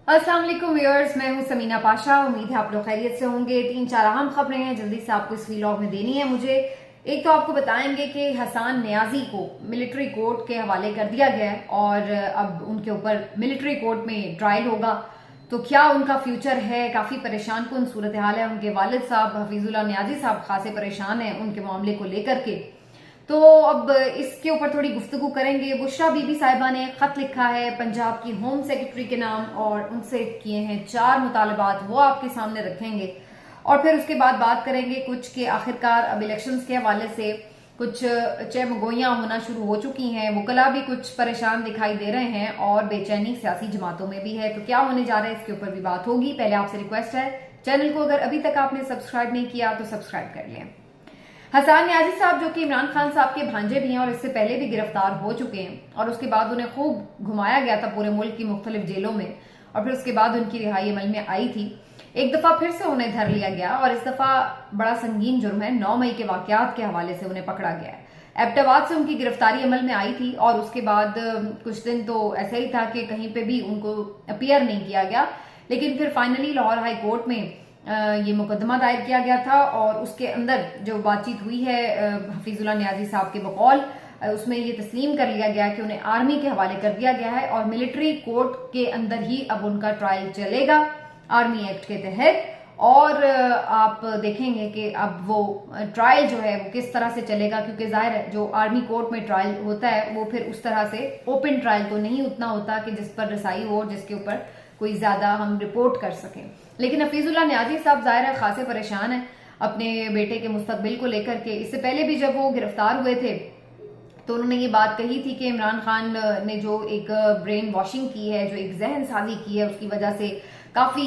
अस्सलाम वालेकुम व्यूअर्स, मैं हूं समीना पाशा। उम्मीद है आप लोग खैरियत से होंगे। 3-4 अहम खबरें हैं जल्दी से आपको इस व्लॉग में देनी है मुझे। एक तो आपको बताएंगे कि हसन नियाजी को मिलिट्री कोर्ट के हवाले कर दिया गया है और अब उनके ऊपर मिलिट्री कोर्ट में ट्रायल होगा। तो क्या उनका फ्यूचर है? काफी परेशान कुन सूरत हाल है। उनके वालिद साहब हफीजुल्लाह नियाजी साहब खासे परेशान हैं उनके मामले को लेकर के। तो अब इसके ऊपर थोड़ी गुफ्तगू करेंगे। बुशरा बीबी साहिबा ने खत लिखा है पंजाब की होम सेक्रेटरी के नाम और उनसे किए हैं 4 मुतालबात, वो आपके सामने रखेंगे। और फिर उसके बाद बात करेंगे कुछ के आखिरकार अब इलेक्शंस के हवाले से कुछ चहमगोइयां होना शुरू हो चुकी हैं। वकला भी कुछ परेशान दिखाई दे रहे हैं और बेचैनी सियासी जमातों में भी है। तो क्या होने जा रहा है इसके ऊपर भी बात होगी। पहले आपसे रिक्वेस्ट है, चैनल को अगर अभी तक आपने सब्सक्राइब नहीं किया तो सब्सक्राइब कर लें। हसन नियाजी साहब जो कि इमरान खान साहब के भांजे भी हैं और इससे पहले भी गिरफ्तार हो चुके हैं और उसके बाद उन्हें खूब घुमाया गया था पूरे मुल्क की मुख्तलिफ जेलों में और फिर उसके बाद उनकी रिहाई अमल में आई थी। एक दफा फिर से उन्हें धर लिया गया और इस दफा बड़ा संगीन जुर्म है। 9 मई के वाकयात के हवाले से उन्हें पकड़ा गया है। एबटाबाद से उनकी गिरफ्तारी अमल में आई थी और उसके बाद कुछ दिन तो ऐसा ही था कि कहीं पे भी उनको अपीयर नहीं किया गया, लेकिन फिर फाइनली लाहौर हाई कोर्ट में ये मुकदमा दायर किया गया था और उसके अंदर जो बातचीत हुई है हफीजुल्लाह नियाजी साहब के बकौल, उसमें ये तस्लीम कर लिया गया कि उन्हें आर्मी के हवाले कर दिया गया है और मिलिट्री कोर्ट के अंदर ही अब उनका ट्रायल चलेगा आर्मी एक्ट के तहत। और आप देखेंगे कि अब वो ट्रायल जो है वो किस तरह से चलेगा, क्योंकि जाहिर है जो आर्मी कोर्ट में ट्रायल होता है वो फिर उस तरह से ओपन ट्रायल तो नहीं उतना होता कि जिस पर रसाई हो और जिसके ऊपर कोई ज्यादा हम रिपोर्ट कर सकें। लेकिन हफीजुल्लाह नियाजी साहब जाहिर है खासे परेशान है अपने बेटे के मुस्तकबिल को लेकर के। इससे पहले भी जब वो गिरफ्तार हुए थे तो उन्होंने ये बात कही थी कि इमरान खान ने जो एक ब्रेन वॉशिंग की है, जो एक जहन साजी की है, उसकी वजह से काफी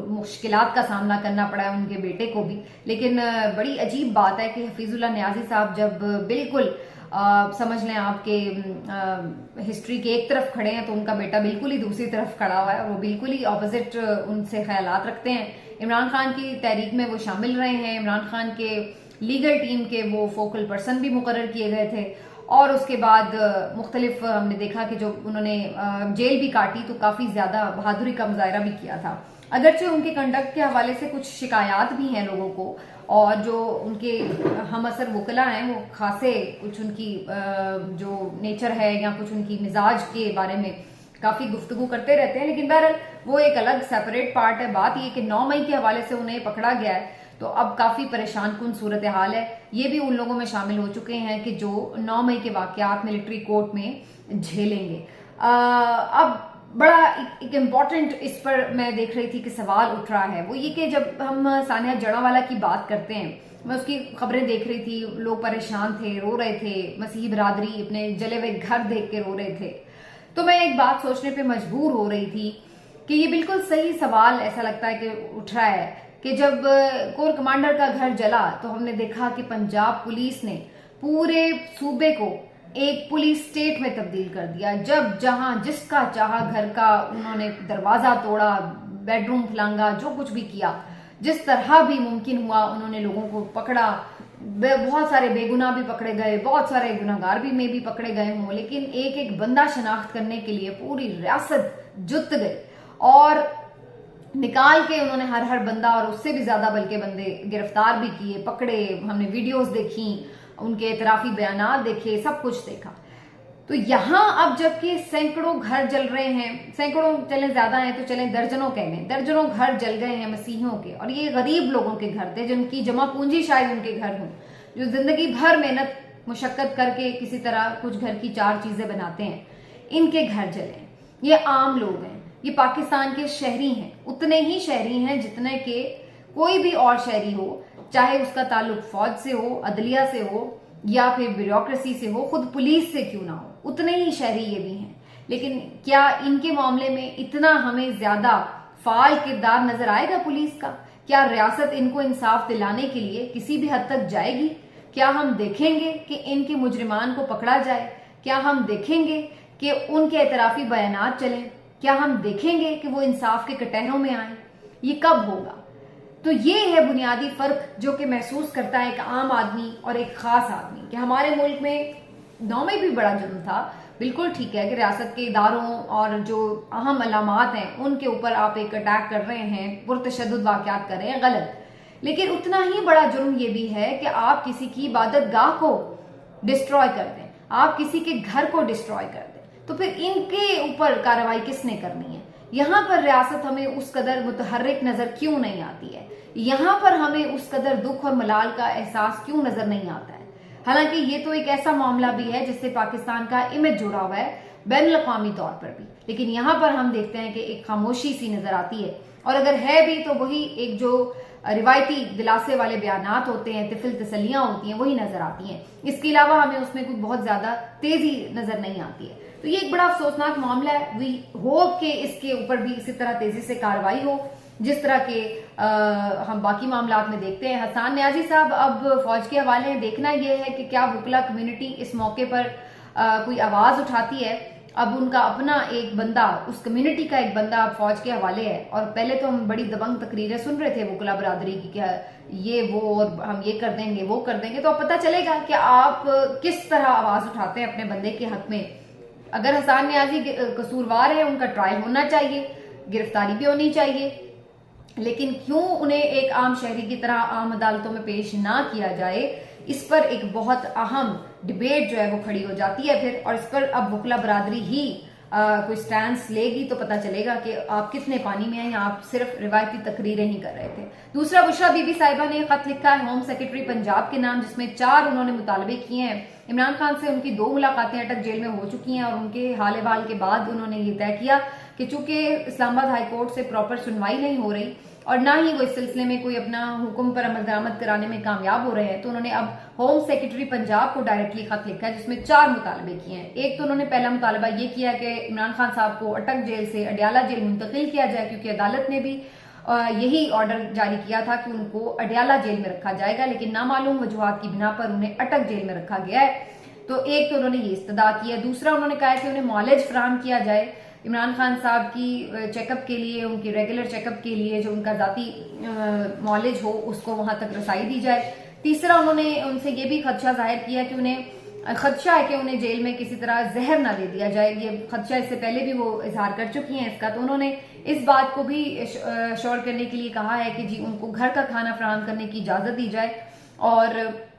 मुश्किलात का सामना करना पड़ा है उनके बेटे को भी। लेकिन बड़ी अजीब बात है कि हफीजुल्लाह नियाजी साहब जब बिल्कुल समझ लें आपके हिस्ट्री के एक तरफ खड़े हैं तो उनका बेटा बिल्कुल ही दूसरी तरफ खड़ा हुआ है। वो बिल्कुल ही ऑपोजिट उनसे ख्यालात रखते हैं। इमरान खान की तहरीक में वो शामिल रहे हैं, इमरान खान के लीगल टीम के वो फोकल पर्सन भी मुकर्रर किए गए थे और उसके बाद मुख्तलिफ हमने देखा कि जो उन्होंने जेल भी काटी तो काफी ज्यादा बहादुरी का मुजाहरा भी किया था। अगरचे उनके कंडक्ट के हवाले से कुछ शिकायत भी हैं लोगों को और जो उनके हम असर वकला हैं वो खासे कुछ उनकी जो नेचर है या कुछ उनकी मिजाज के बारे में काफी गुफ्तगू करते रहते हैं। लेकिन बहरहाल वो एक अलग सेपरेट पार्ट है। बात ये कि 9 मई के हवाले से उन्हें पकड़ा गया है तो अब काफी परेशान कुन सूरत हाल है। ये भी उन लोगों में शामिल हो चुके हैं कि जो 9 मई के वाकयात मिलिट्री कोर्ट में झेलेंगे। अब बड़ा एक इम्पॉर्टेंट इस पर मैं देख रही थी कि सवाल उठ रहा है, वो ये कि जब हम सानिया जड़ावाला की बात करते हैं, मैं उसकी खबरें देख रही थी, लोग परेशान थे, रो रहे थे, मसीही बरादरी अपने जले हुए घर देख के रो रहे थे। तो मैं एक बात सोचने पे मजबूर हो रही थी कि ये बिल्कुल सही सवाल ऐसा लगता है कि उठ रहा है कि जब कोर कमांडर का घर जला तो हमने देखा कि पंजाब पुलिस ने पूरे सूबे को एक पुलिस स्टेट में तब्दील कर दिया। जब जहां जिसका चाहा घर का उन्होंने दरवाजा तोड़ा, बेडरूम फलांगा, जो कुछ भी किया, जिस तरह भी मुमकिन हुआ उन्होंने लोगों को पकड़ा। बहुत सारे बेगुनाह भी पकड़े गए, बहुत सारे गुनाहगार भी में भी पकड़े गए हों, लेकिन एक एक बंदा शनाख्त करने के लिए पूरी रियासत जुट गई और निकाल के उन्होंने हर बंदा और उससे भी ज्यादा बल्कि बंदे गिरफ्तार भी किए, पकड़े। हमने वीडियोस देखी, उनके एतराफी बयानात देखे, सब कुछ देखा। तो यहां अब जबकि सैकड़ों घर जल रहे हैं, सैकड़ों चले ज्यादा हैं तो चले दर्जनों कह लें, दर्जनों घर जल गए हैं मसीहों के, और ये गरीब लोगों के घर थे जिनकी जमा पूंजी शायद उनके घर हों, जो जिंदगी भर मेहनत मुशक्कत करके किसी तरह कुछ घर की 4 चीजें बनाते हैं, इनके घर जले। ये आम लोग हैं, ये पाकिस्तान के शहरी हैं, उतने ही शहरी हैं जितने के कोई भी और शहरी हो, चाहे उसका ताल्लुक फौज से हो, अदलिया से हो या फिर ब्यूरोक्रेसी से हो, खुद पुलिस से क्यों ना हो, उतने ही शहरी ये भी हैं। लेकिन क्या इनके मामले में इतना हमें ज्यादा फाल किरदार नजर आएगा पुलिस का? क्या रियासत इनको इंसाफ दिलाने के लिए किसी भी हद तक जाएगी? क्या हम देखेंगे कि इनके मुजरिमान को पकड़ा जाए? क्या हम देखेंगे कि उनके एतराफी बयानात चलें? क्या हम देखेंगे कि वो इंसाफ के कटहरों में आए? ये कब होगा? तो ये है बुनियादी फर्क जो कि महसूस करता है एक आम आदमी और एक खास आदमी कि हमारे मुल्क में 9 मई भी बड़ा जुर्म था, बिल्कुल ठीक है कि रियासत के इदारों और जो अहम अलामात हैं उनके ऊपर आप एक अटैक कर रहे हैं, पुरतशद्दुद वाक़यात कर रहे हैं, गलत। लेकिन उतना ही बड़ा जुर्म ये भी है कि आप किसी की इबादत गाह को डिस्ट्रॉय कर दें, आप किसी के घर को डिस्ट्रॉय कर दें, तो फिर इनके ऊपर कार्रवाई किसने करनी है? यहाँ पर रियासत हमें उस कदर मुतहर्रिक नजर क्यों नहीं आती है? यहाँ पर हमें उस कदर दुख और मलाल का एहसास क्यों नजर नहीं आता है? हालांकि ये तो एक ऐसा मामला भी है जिससे पाकिस्तान का इमेज जुड़ा हुआ है बैनुल अक़वामी तौर पर भी, लेकिन यहाँ पर हम देखते हैं कि एक खामोशी सी नजर आती है, और अगर है भी तो वही एक जो रिवायती दिलासे वाले बयानात होते हैं, तिफिल तसलियां होती हैं, वही नजर आती हैं। इसके अलावा हमें उसमें कुछ बहुत ज्यादा तेजी नजर नहीं आती है। तो ये एक बड़ा अफसोसनाक मामला है। वी होप कि इसके ऊपर भी इसी तरह तेजी से कार्रवाई हो जिस तरह के हम बाकी मामलात में देखते हैं। हसान न्याजी साहब अब फौज के हवाले हैं। देखना यह है कि क्या वकला कम्युनिटी इस मौके पर कोई आवाज उठाती है। अब उनका अपना एक बंदा, उस कम्युनिटी का एक बंदा अब फौज के हवाले है, और पहले तो हम बड़ी दबंग तकरीरें सुन रहे थे वकला बरादरी की, क्या ये वो और हम ये कर देंगे वो कर देंगे। तो अब पता चलेगा कि आप किस तरह आवाज उठाते हैं अपने बंदे के हक में। अगर हसान न्याजी कसूरवार है, उनका ट्रायल होना चाहिए, गिरफ्तारी भी होनी चाहिए, लेकिन क्यों उन्हें एक आम शहरी की तरह आम अदालतों में पेश ना किया जाए, इस पर एक बहुत अहम डिबेट जो है वो खड़ी हो जाती है फिर। और इस पर अब वकला बरादरी ही कोई स्टैंड लेगी तो पता चलेगा कि आप कितने पानी में हैं या आप सिर्फ रिवायती तकरीरें ही कर रहे थे। दूसरा, बुशरा बीबी साहिबा ने खत लिखा है होम सेक्रेटरी पंजाब के नाम, जिसमें 4 उन्होंने मुतालबे किए हैं। इमरान खान से उनकी 2 मुलाकातें अटक जेल में हो चुकी हैं, और उनके हाल अहवाल के बाद उन्होंने ये तय किया कि चूंकि इस्लामाबाद हाईकोर्ट से प्रॉपर सुनवाई नहीं हो रही और ना ही वो इस सिलसिले में कोई अपना हुक्म पर अमल दरामद कराने में कामयाब हो रहे हैं, तो उन्होंने अब होम सेक्रेटरी पंजाब को डायरेक्टली खत लिखा है, जिसमें 4 मुतालबे किए हैं। एक तो उन्होंने पहला मुतालबा ये किया कि इमरान खान साहब को अटक जेल से अडियाला जेल मुंतकिल किया जाए, क्योंकि अदालत ने भी यही ऑर्डर जारी किया था कि उनको अडियाला जेल में रखा जाएगा, लेकिन नामालूम वजूहात की बिना पर उन्हें अटक जेल में रखा गया है। तो एक तो उन्होंने ये इस्तदा की है। दूसरा, उन्होंने कहा कि उन्हें मॉलेज फराहम किया जाए इमरान खान साहब की चेकअप के लिए, उनके रेगुलर चेकअप के लिए जो उनका जाती मॉलेज हो उसको वहां तक रसाई दी जाए। तीसरा, उन्होंने उनसे ये भी खदशा जाहिर किया कि उन्हें खदशा है कि उन्हें जेल में किसी तरह जहर ना दे दिया जाए। ये खदशा इससे पहले भी वो इजहार कर चुकी हैं इसका, तो उन्होंने इस बात को भी श्योर करने के लिए कहा है कि जी उनको घर का खाना फराहम करने की इजाजत दी जाए, और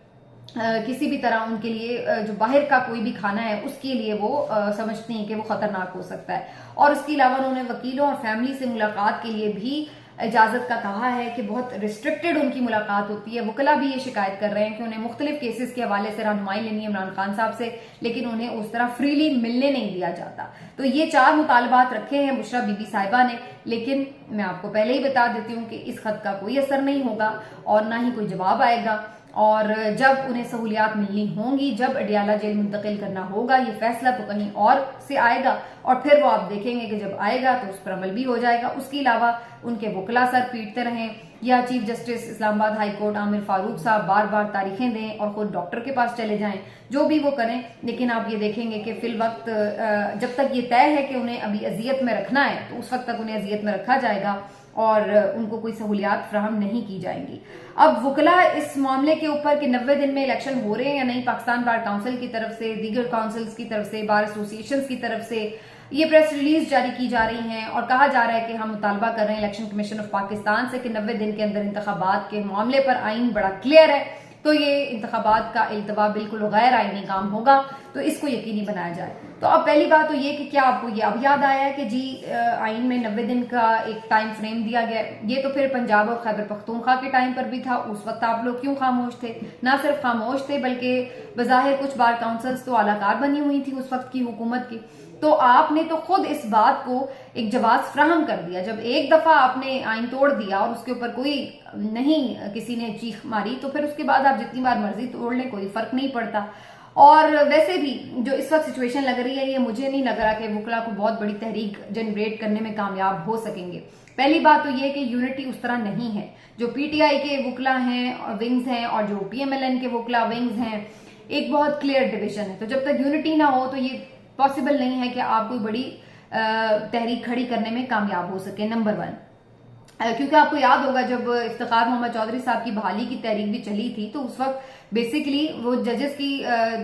किसी भी तरह उनके लिए जो बाहर का कोई भी खाना है उसके लिए वो समझती हैं कि वो खतरनाक हो सकता है। और उसके अलावा उन्होंने वकीलों और फैमिली से मुलाकात के लिए भी इजाजत का कहा है कि बहुत रिस्ट्रिक्टेड उनकी मुलाकात होती है। वकला भी ये शिकायत कर रहे हैं कि उन्हें मुख्तलिफ केसेस के हवाले से रहनुमाई लेनी है इमरान खान साहब से, लेकिन उन्हें उस तरह फ्रीली मिलने नहीं दिया जाता। तो ये 4 मुतालबात रखे हैं बुशरा बीबी साहिबा ने, लेकिन मैं आपको पहले ही बता देती हूँ कि इस खत का कोई असर नहीं होगा और ना ही कोई जवाब आएगा। और जब उन्हें सहूलियात मिलनी होंगी, जब अडियाला जेल मुंतकिल करना होगा, ये फैसला तो कहीं और से आएगा, और फिर वो आप देखेंगे कि जब आएगा तो उस पर अमल भी हो जाएगा। उसके अलावा उनके वकला सर पीटते रहें या chief justice Islamabad high court Aamir Farooq साहब बार बार तारीखें दें और खुद डॉक्टर के पास चले जाएं, जो भी वो करें, लेकिन आप ये देखेंगे कि फिल वक्त जब तक ये तय है कि उन्हें अभी अजियत में रखना है तो उस वक्त तक उन्हें अजियत में रखा जाएगा और उनको कोई सहूलियात फ्राहम नहीं की जाएंगी। अब वकला इस मामले के ऊपर कि 90 दिन में इलेक्शन हो रहे हैं या नहीं, पाकिस्तान बार काउंसिल की तरफ से, दीगर काउंसिल्स की तरफ से, बार एसोसिएशन की तरफ से ये प्रेस रिलीज जारी की जा रही हैं और कहा जा रहा है कि हम मुतालबा कर रहे हैं इलेक्शन कमीशन ऑफ पाकिस्तान से कि 90 दिन के अंदर इंतखाबात के मामले पर आइन बड़ा क्लियर है, तो ये इंतखाबात का इल्तवा बिल्कुल गैर आइनी काम होगा, तो इसको यकीनी बनाया जाए। तो अब पहली बात तो ये कि क्या आपको ये अब याद आया है कि जी आइन में 90 दिन का एक टाइम फ्रेम दिया गया। ये तो फिर पंजाब और खैबर पख्तूनख्वा के टाइम पर भी था, उस वक्त आप लोग क्यों खामोश थे? ना सिर्फ खामोश थे बल्कि बज़ाहिर कुछ बार काउंसिल्स तो आलाकार बनी हुई थी उस वक्त की हुकूमत की, तो आपने तो खुद इस बात को एक जवाब फ्राहम कर दिया। जब एक दफा आपने आइन तोड़ दिया और उसके ऊपर कोई नहीं किसी ने चीख मारी, तो फिर उसके बाद आप जितनी बार मर्जी तोड़ लें कोई फर्क नहीं पड़ता। और वैसे भी जो इस वक्त सिचुएशन लग रही है, ये मुझे नहीं लग रहा कि वकला को बहुत बड़ी तहरीक जनरेट करने में कामयाब हो सकेंगे। पहली बात तो ये कि यूनिटी उस तरह नहीं है। जो पीटीआई के वकला हैं विंग्स हैं और जो पीएमएलएन के वकला विंग्स हैं, एक बहुत क्लियर डिविजन है। तो जब तक यूनिटी ना हो तो ये पॉसिबल नहीं है कि आप कोई बड़ी तहरीक खड़ी करने में कामयाब हो सके, नंबर 1। क्योंकि आपको याद होगा जब इफ्तिखार मोहम्मद चौधरी साहब की बहाली की तहरीक भी चली थी तो उस वक्त बेसिकली वो जजेस की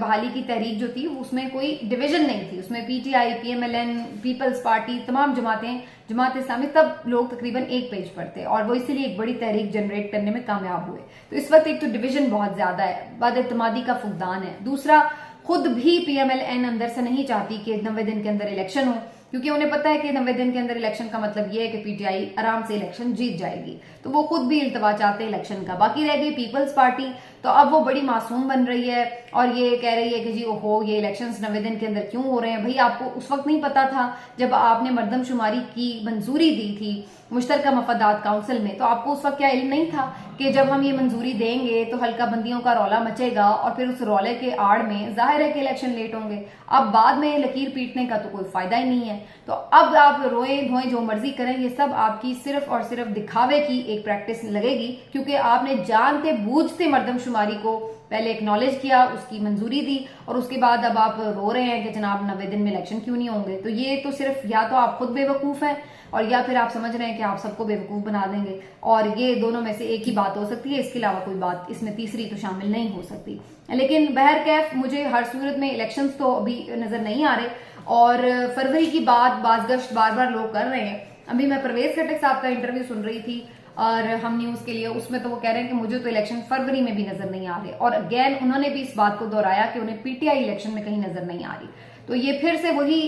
बहाली की तहरीक जो थी उसमें कोई डिवीजन नहीं थी, उसमें पीटीआई, पीएमएलएन, पीपल्स पार्टी, तमाम जमातें, जमात इस्लामी, तब लोग तकरीबन एक पेज पर थे और वो इसीलिए एक बड़ी तहरीक जनरेट करने में कामयाब हुए। तो इस वक्त एक तो डिवीजन बहुत ज्यादा है, बदएतमादी का फुकदान है। दूसरा, खुद भी पीएमएलएन अंदर से नहीं चाहती कि 90 दिन के अंदर इलेक्शन हो, क्योंकि उन्हें पता है कि 90 दिन के अंदर इलेक्शन का मतलब यह है कि पीटीआई आराम से इलेक्शन जीत जाएगी, तो वो खुद भी इल्तवा चाहते हैं इलेक्शन का। बाकी रह गई पीपल्स पार्टी, तो अब वो बड़ी मासूम बन रही है और ये कह रही है कि जी ओहो ये इलेक्शंस 90 दिन के अंदर क्यों हो रहे हैं। भाई आपको उस वक्त नहीं पता था जब आपने मरदमशुमारी की मंजूरी दी थी मुश्तरका मफादात काउंसिल में, तो आपको उस वक्त क्या इल्म नहीं था कि जब हम ये मंजूरी देंगे तो हल्का बंदियों का रौला मचेगा और फिर उस रौले के आड़ में जाहिर है कि इलेक्शन लेट होंगे। अब बाद में लकीर पीटने का तो कोई फायदा ही नहीं है। तो अब आप रोए धोए जो मर्जी करें, ये सब आपकी सिर्फ और सिर्फ दिखावे की एक प्रैक्टिस लगेगी, क्योंकि आपने जानते बूझते मर्दमशुमारी को पहले एक्नॉलेज किया, उसकी मंजूरी दी और उसके बाद अब आप रो रहे हैं कि जनाब 90 दिन में इलेक्शन क्यों नहीं होंगे। तो ये तो सिर्फ या तो आप खुद बेवकूफ हैं और या फिर आप समझ रहे हैं कि आप सबको बेवकूफ बना देंगे, और ये दोनों में से एक ही बात हो सकती है, इसके अलावा कोई बात इसमें तीसरी तो शामिल नहीं हो सकती। लेकिन बहरकैफ मुझे हर सूरत में इलेक्शंस तो अभी नजर नहीं आ रहे और फरवरी की बात बाज़गश्त बार बार लोग कर रहे हैं। अभी मैं परवेज खटक साहब का इंटरव्यू सुन रही थी और हम न्यूज के लिए, उसमें तो वो कह रहे हैं कि मुझे तो इलेक्शन फरवरी में भी नजर नहीं आ रहे, और अगेन उन्होंने भी इस बात को दोहराया कि उन्हें पीटीआई इलेक्शन में कहीं नजर नहीं आ रही। तो ये फिर से वही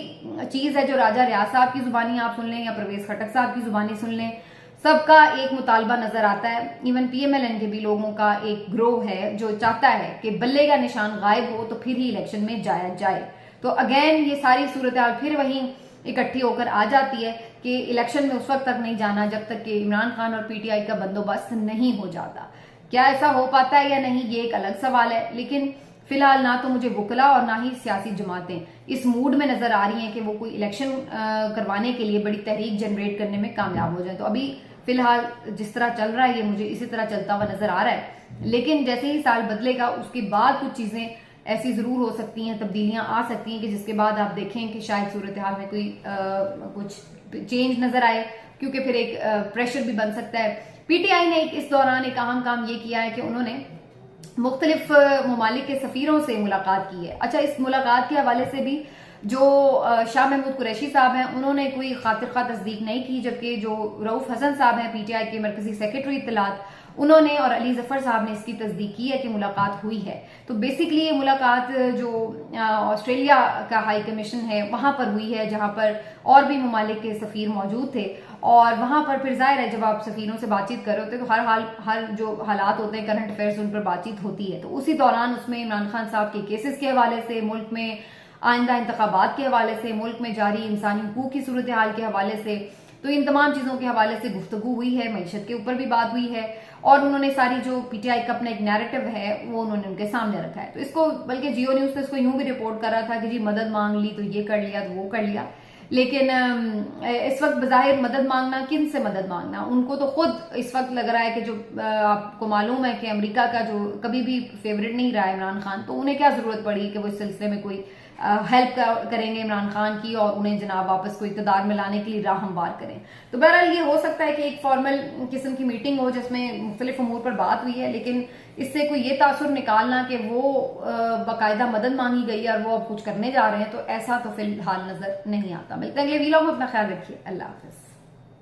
चीज है जो राजा रियाज साहब की जुबानी आप सुन लें या परवेज खटक साहब की जुबानी सुन लें, सबका एक मुतालबा नजर आता है। इवन पीएमएलएन के भी लोगों का एक ग्रोह है जो चाहता है कि बल्ले का निशान गायब हो तो फिर ही इलेक्शन में जाया जाए। तो अगेन ये सारी सूरत हाल फिर वही इकट्ठी होकर आ जाती है कि इलेक्शन में उस वक्त तक नहीं जाना जब तक कि इमरान खान और पीटीआई का बंदोबस्त नहीं हो जाता। क्या ऐसा हो पाता है या नहीं ये एक अलग सवाल है, लेकिन फिलहाल ना तो मुझे वकला और ना ही सियासी जमातें इस मूड में नजर आ रही हैं कि वो कोई इलेक्शन करवाने के लिए बड़ी तहरीक जनरेट करने में कामयाब हो जाए। तो अभी फिलहाल जिस तरह चल रहा है ये मुझे इसी तरह चलता हुआ नजर आ रहा है, लेकिन जैसे ही साल बदलेगा उसके बाद कुछ चीजें ऐसी जरूर हो सकती हैं, तब्दीलियां आ सकती हैं कि जिसके बाद आप देखें कि शायद सूरत हाल में कोई कुछ चेंज नजर आए, क्योंकि फिर एक प्रेशर भी बन सकता है। पीटीआई ने इस दौरान एक अहम काम ये किया है कि उन्होंने मुख्तलिफ ममालिक के सफीरों से मुलाकात की है। अच्छा, इस मुलाकात के हवाले से भी जो शाह महमूद कुरैशी साहब हैं उन्होंने कोई खातिर खा तस्दीक नहीं की, जबकि जो रऊफ हसन साहब हैं पीटीआई के मरकजी सेक्रेटरी इत्तलात, उन्होंने और अली जफर साहब ने इसकी तस्दीक की है कि मुलाकात हुई है। तो बेसिकली ये मुलाकात जो ऑस्ट्रेलिया का हाई कमीशन है वहां पर हुई है, जहां पर और भी ममालिक के सफीर मौजूद थे, और वहां पर फिर जाहिर है जब आप सफीरों से बातचीत कर रहे होते हैं तो हर जो हालात होते हैं करंट अफेयर्स उन पर बातचीत होती है। तो उसी दौरान उसमें इमरान खान साहब के केसेस के हवाले से, मुल्क में आइंदा इंतखाबात के हवाले से, मुल्क में जारी इंसानी हुकूक की सूरत हाल के हवाले से, तो इन तमाम चीजों के हवाले से गुफ्तगू हुई है, मईशत के ऊपर भी बात हुई है, और उन्होंने सारी जो पीटीआई का अपना एक नैरेटिव है वो उन्होंने उनके सामने रखा है। तो इसको बल्कि जियो न्यूज तो इसको यूं भी रिपोर्ट कर रहा था कि जी मदद मांग ली तो ये कर लिया तो वो कर लिया, लेकिन इस वक्त बजाहिर मदद मांगना, किन से मदद मांगना, उनको तो खुद इस वक्त लग रहा है कि जो आपको मालूम है कि अमेरिका का जो कभी भी फेवरेट नहीं रहा है इमरान खान, तो उन्हें क्या जरूरत पड़ी कि वो इस सिलसिले में कोई हेल्प करेंगे इमरान खान की और उन्हें जनाब वापस को इक़्तिदार में लाने के लिए राह हमवार करें। तो बहरहाल ये हो सकता है कि एक फॉर्मल किस्म की मीटिंग हो जिसमें मुख्तलिफ अमूर पर बात हुई है, लेकिन इससे कोई ये तासुर निकालना कि वो बाकायदा मदद मांगी गई और वो अब कुछ करने जा रहे हैं, तो ऐसा तो फिलहाल नजर नहीं आता। मिलते हैं अगले वीडियो में, अपना ख्याल रखिए, अल्लाह हाफिज।